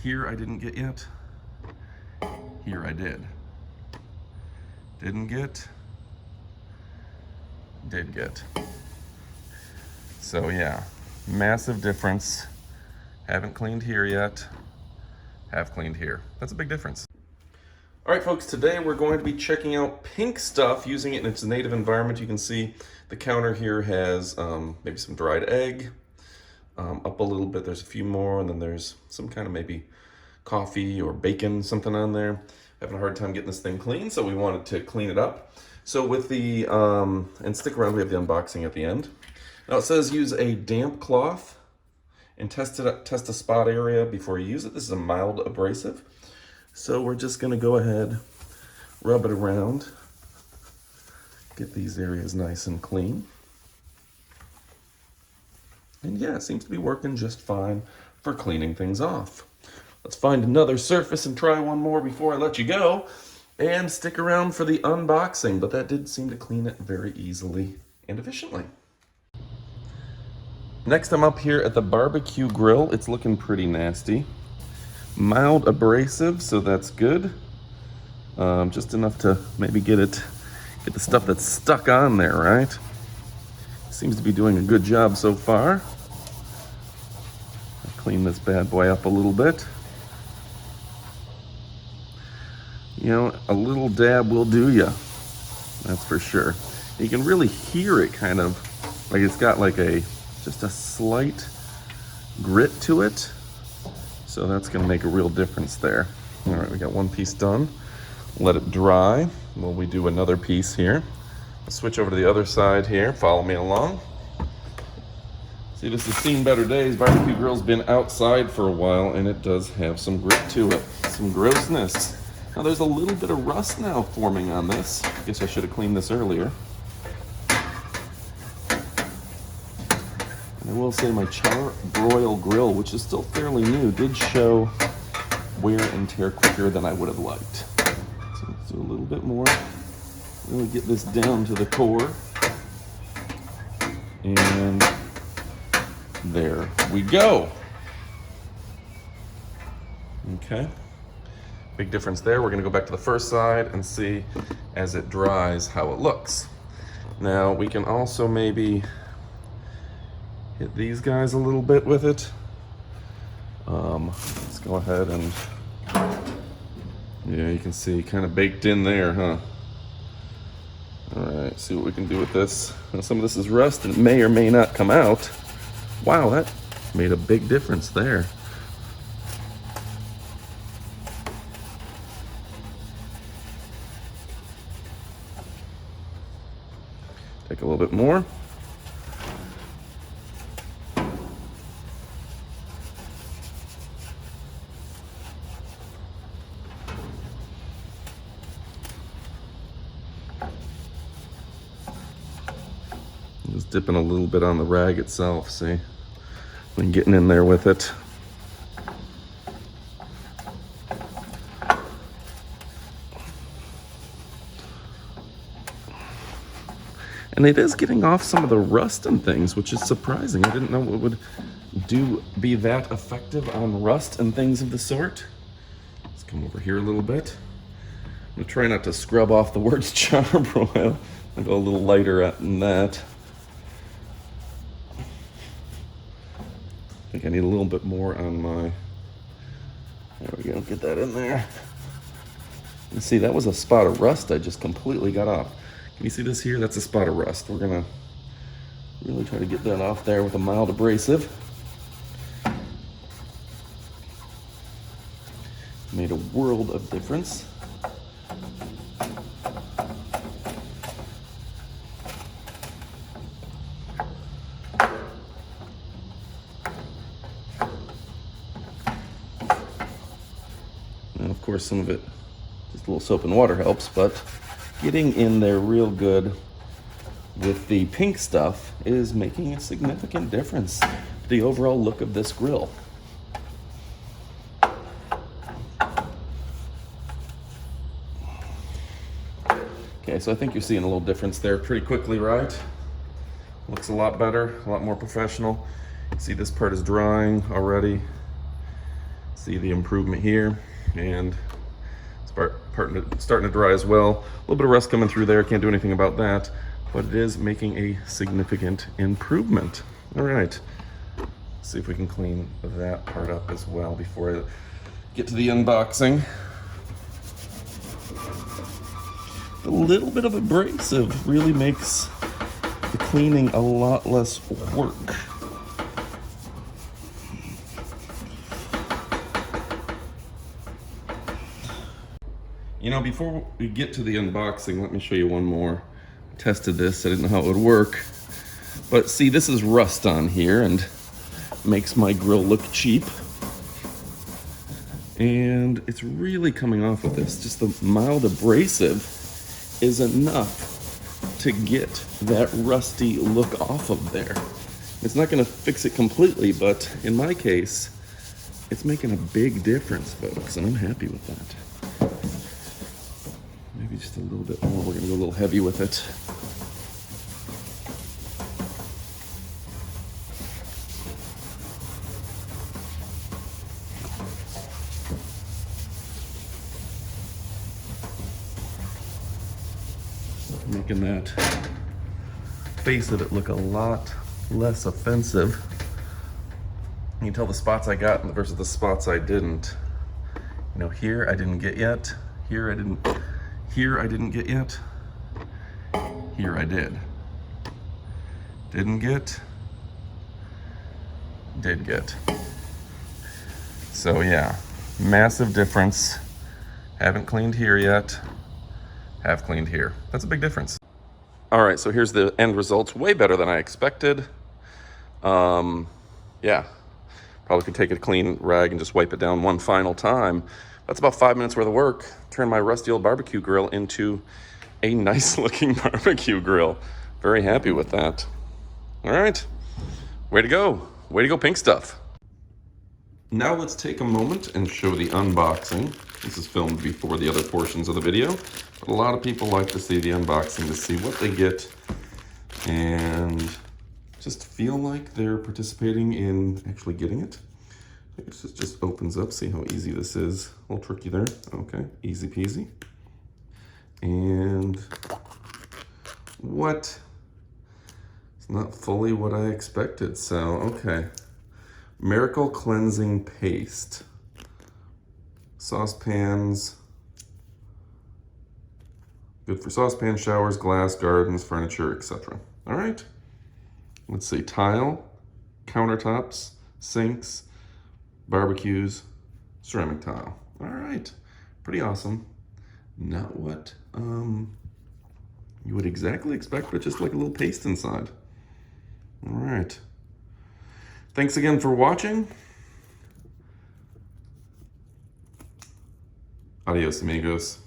Here I didn't get yet. Here I did. Didn't get. Did get. So yeah, massive difference. Haven't cleaned here yet. Have cleaned here. That's a big difference. All right, folks, today we're going to be checking out pink stuff, using it in its native environment. You can see the counter here has maybe some dried egg. Up a little bit, there's a few more, and then there's some kind of maybe coffee or bacon, something on there. Having a hard time getting this thing clean, so we wanted to clean it up. So with the, and stick around, we have the unboxing at the end. Now it says use a damp cloth and test a spot area before you use it. This is a mild abrasive. So we're just gonna go ahead, rub it around, get these areas nice and clean. And yeah, it seems to be working just fine for cleaning things off. Let's find another surface and try one more before I let you go. And stick around for the unboxing, but that did seem to clean it very easily and efficiently. Next, I'm up here at the barbecue grill. It's looking pretty nasty. Mild abrasive, so that's good. Just enough to maybe get the stuff that's stuck on there, right? Seems to be doing a good job so far. I'll clean this bad boy up a little bit. You know, a little dab will do ya. That's for sure. You can really hear it kind of, like it's got like just a slight grit to it. So that's gonna make a real difference there. All right, we got one piece done. Let it dry while we do another piece here. I'll switch over to the other side here. Follow me along. See, this has seen better days. Barbecue grill's been outside for a while, and it does have some grit to it, some grossness. Now there's a little bit of rust now forming on this. Guess I should have cleaned this earlier. And I will say my charbroil grill, which is still fairly new, did show wear and tear quicker than I would have liked. So let's do a little bit more. Really get this down to the core. And there we go. Okay. Big difference there. We're gonna go back to the first side and see as it dries how it looks. Now we can also maybe hit these guys a little bit with it. Let's go ahead and, yeah, you can see kind of baked in there, huh? All right, see what we can do with this. Now, some of this is rust and it may or may not come out. Wow, that made a big difference there. Take a little bit more. Just dipping a little bit on the rag itself, see? And getting in there with it. And it is getting off some of the rust and things, which is surprising. I didn't know it would be that effective on rust and things of the sort. Let's come over here a little bit. I'm gonna try not to scrub off the words charbroil. I'll go a little lighter than that. I think I need a little bit more on my, there we go, get that in there. And see, that was a spot of rust I just completely got off. Can you see this here? That's a spot of rust. We're gonna really try to get that off there with a mild abrasive. Made a world of difference. And of course, some of it, just a little soap and water helps, but getting in there real good with the pink stuff is making a significant difference to the overall look of this grill. Okay, so I think you're seeing a little difference there pretty quickly, right? Looks a lot better, a lot more professional. See, this part is drying already. See the improvement here, and starting to dry as well. A little bit of rust coming through there, can't do anything about that, but it is making a significant improvement. All right, see if we can clean that part up as well before I get to the unboxing. A little bit of abrasive really makes the cleaning a lot less work. You know, before we get to the unboxing, let me show you one more. I tested this, I didn't know how it would work. But see, this is rust on here and makes my grill look cheap. And it's really coming off with this. Just the mild abrasive is enough to get that rusty look off of there. It's not gonna fix it completely, but in my case, it's making a big difference, folks, and I'm happy with that. Maybe just a little bit more. We're gonna go a little heavy with it. Making that face of it look a lot less offensive. You can tell the spots I got versus the spots I didn't. You know, here I didn't get yet. Here I didn't get yet. Here I did. Didn't get. Did get. So yeah, massive difference. Haven't cleaned here yet. Have cleaned here. That's a big difference. All right, so here's the end results. Way better than I expected. Yeah, probably could take a clean rag and just wipe it down one final time. That's about 5 minutes worth of work. Turn my rusty old barbecue grill into a nice looking barbecue grill. Very happy with that. All right, way to go. Way to go, Pink Stuff. Now let's take a moment and show the unboxing. This is filmed before the other portions of the video, but a lot of people like to see the unboxing to see what they get and just feel like they're participating in actually getting it. It just opens up. See how easy this is. A little tricky there. Okay, easy peasy. And what? It's not fully what I expected, so okay. Miracle Cleansing Paste. Saucepans. Good for saucepan, showers, glass, gardens, furniture, etc. All right. Let's see. Tile, countertops, sinks, barbecues, ceramic tile. All right. Pretty awesome. Not what you would exactly expect, but just like a little paste inside. All right. Thanks again for watching. Adios, amigos.